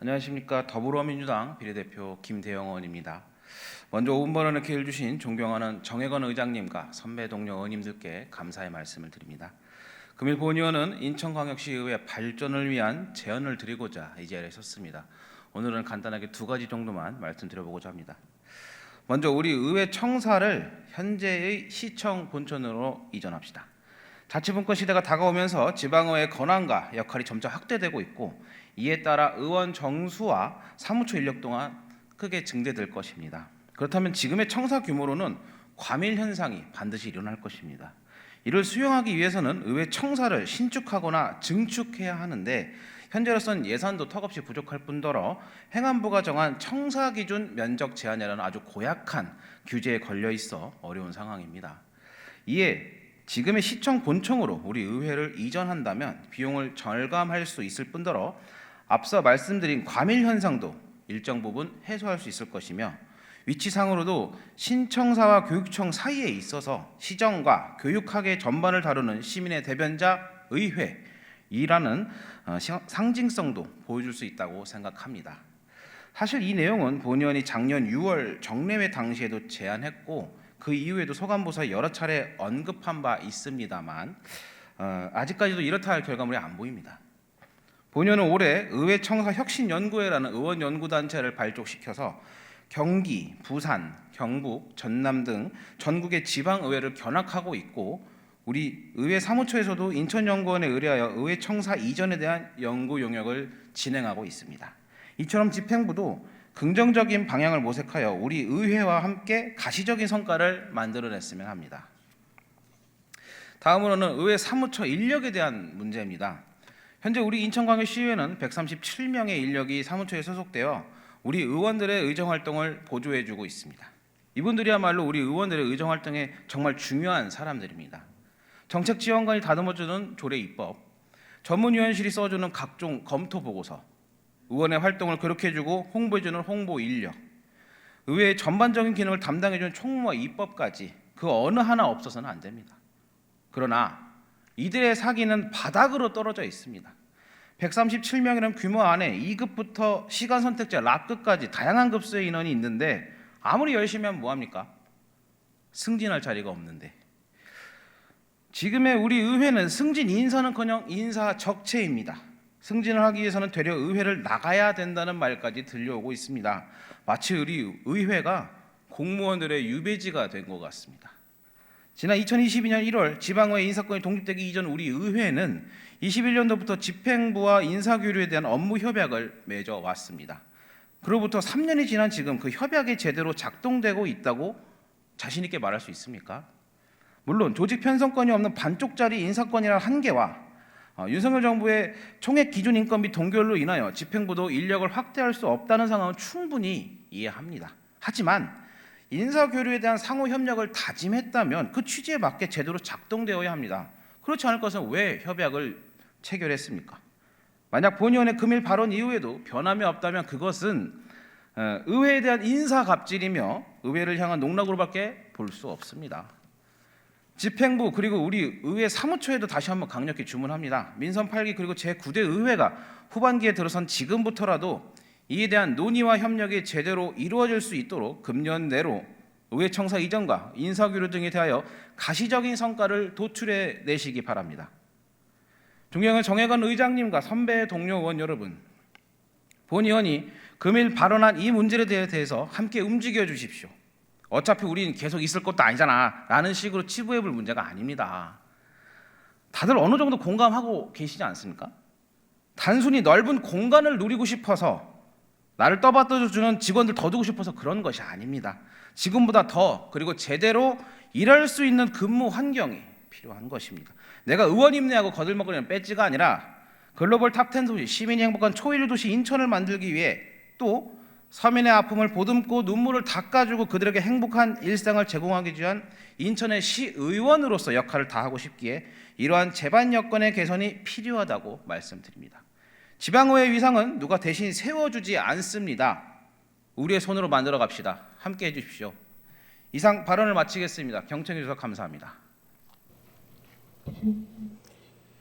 안녕하십니까. 더불어민주당 비례대표 김대영 의원입니다. 먼저 5분 발언을 기회를 주신 존경하는 정혜건 의장님과 선배 동료 의원님들께 감사의 말씀을 드립니다. 금일 본 의원은 인천광역시의회 발전을 위한 제언을 드리고자 이 자리에 섰습니다. 오늘은 간단하게 두 가지 정도만 말씀드려보고자 합니다. 먼저 우리 의회 청사를 현재의 시청 본청으로 이전합시다. 자치분권 시대가 다가오면서 지방의회 권한과 역할이 점차 확대되고 있고 이에 따라 의원 정수와 사무처 인력 또한 크게 증대될 것입니다. 그렇다면 지금의 청사 규모로는 과밀 현상이 반드시 일어날 것입니다. 이를 수용하기 위해서는 의회 청사를 신축하거나 증축해야 하는데 현재로서는 예산도 턱없이 부족할 뿐더러 행안부가 정한 청사 기준 면적 제한이라는 아주 고약한 규제에 걸려 있어 어려운 상황입니다. 이에 지금의 시청 본청으로 우리 의회를 이전한다면 비용을 절감할 수 있을 뿐더러 앞서 말씀드린 과밀 현상도 일정 부분 해소할 수 있을 것이며 위치상으로도 신청사와 교육청 사이에 있어서 시정과 교육학의 전반을 다루는 시민의 대변자 의회이라는 상징성도 보여줄 수 있다고 생각합니다. 사실 이 내용은 본 의원이 작년 6월 정례회 당시에도 제안했고 그 이후에도 소관부서에 여러 차례 언급한 바 있습니다만 아직까지도 이렇다 할 결과물이 안 보입니다. 본 의원은 올해 의회 청사 혁신연구회라는 의원 연구단체를 발족시켜서 경기, 부산, 경북, 전남 등 전국의 지방의회를 견학하고 있고 우리 의회 사무처에서도 인천연구원에 의뢰하여 의회 청사 이전에 대한 연구 용역을 진행하고 있습니다. 이처럼 집행부도 긍정적인 방향을 모색하여 우리 의회와 함께 가시적인 성과를 만들어냈으면 합니다. 다음으로는 의회 사무처 인력에 대한 문제입니다. 현재 우리 인천광역시의회는 137명의 인력이 사무처에 소속되어 우리 의원들의 의정활동을 보조해주고 있습니다. 이분들이야말로 우리 의원들의 의정활동에 정말 중요한 사람들입니다. 정책지원관이 다듬어주는 조례입법, 전문위원실이 써주는 각종 검토보고서, 의원의 활동을 기록해주고 홍보해주는 홍보 인력, 의회의 전반적인 기능을 담당해주는 총무와 입법까지 그 어느 하나 없어서는 안 됩니다. 그러나 이들의 사기는 바닥으로 떨어져 있습니다. 137명이라는 규모 안에 2급부터 시간 선택제, 랍급까지 다양한 급수의 인원이 있는데 아무리 열심히 하면 뭐합니까? 승진할 자리가 없는데 지금의 우리 의회는 승진 인사는커녕 인사 적체입니다. 승진을 하기 위해서는 되려 의회를 나가야 된다는 말까지 들려오고 있습니다. 마치 우리 의회가 공무원들의 유배지가 된 것 같습니다. 지난 2022년 1월 지방의회 인사권이 독립되기 이전 우리 의회는 21년도부터 집행부와 인사교류에 대한 업무 협약을 맺어왔습니다. 그로부터 3년이 지난 지금 그 협약이 제대로 작동되고 있다고 자신 있게 말할 수 있습니까? 물론 조직 편성권이 없는 반쪽짜리 인사권이라는 한계와 윤석열 정부의 총액 기준 인건비 동결로 인하여 집행부도 인력을 확대할 수 없다는 상황은 충분히 이해합니다. 하지만 인사교류에 대한 상호 협력을 다짐했다면 그 취지에 맞게 제대로 작동되어야 합니다. 그렇지 않을 것은 왜 협약을 체결했습니까? 만약 본 의원의 금일 발언 이후에도 변함이 없다면 그것은 의회에 대한 인사 갑질이며 의회를 향한 농락으로밖에 볼 수 없습니다. 집행부 그리고 우리 의회 사무처에도 다시 한번 강력히 주문합니다. 민선 8기 그리고 제9대 의회가 후반기에 들어선 지금부터라도 이에 대한 논의와 협력이 제대로 이루어질 수 있도록 금년 내로 의회 청사 이전과 인사교류 등에 대하여 가시적인 성과를 도출해 내시기 바랍니다. 존경하는 정혜건 의장님과 선배 동료 의원 여러분, 본 의원이 금일 발언한 이 문제에 대해서 함께 움직여 주십시오. 어차피 우리는 계속 있을 것도 아니잖아 라는 식으로 치부해 볼 문제가 아닙니다. 다들 어느 정도 공감하고 계시지 않습니까? 단순히 넓은 공간을 누리고 싶어서 나를 떠받쳐주는 직원들 더 두고 싶어서 그런 것이 아닙니다. 지금보다 더 그리고 제대로 일할 수 있는 근무 환경이 필요한 것입니다. 내가 의원 임내하고 거들먹거리는 배지가 아니라 글로벌 탑10 도시, 시민이 행복한 초일류 도시 인천을 만들기 위해 또 서민의 아픔을 보듬고 눈물을 닦아주고 그들에게 행복한 일상을 제공하기 위한 인천의 시의원으로서 역할을 다하고 싶기에 이러한 제반 여건의 개선이 필요하다고 말씀드립니다. 지방의회 위상은 누가 대신 세워주지 않습니다. 우리의 손으로 만들어 갑시다. 함께 해주십시오. 이상 발언을 마치겠습니다. 경청해 주셔서 감사합니다.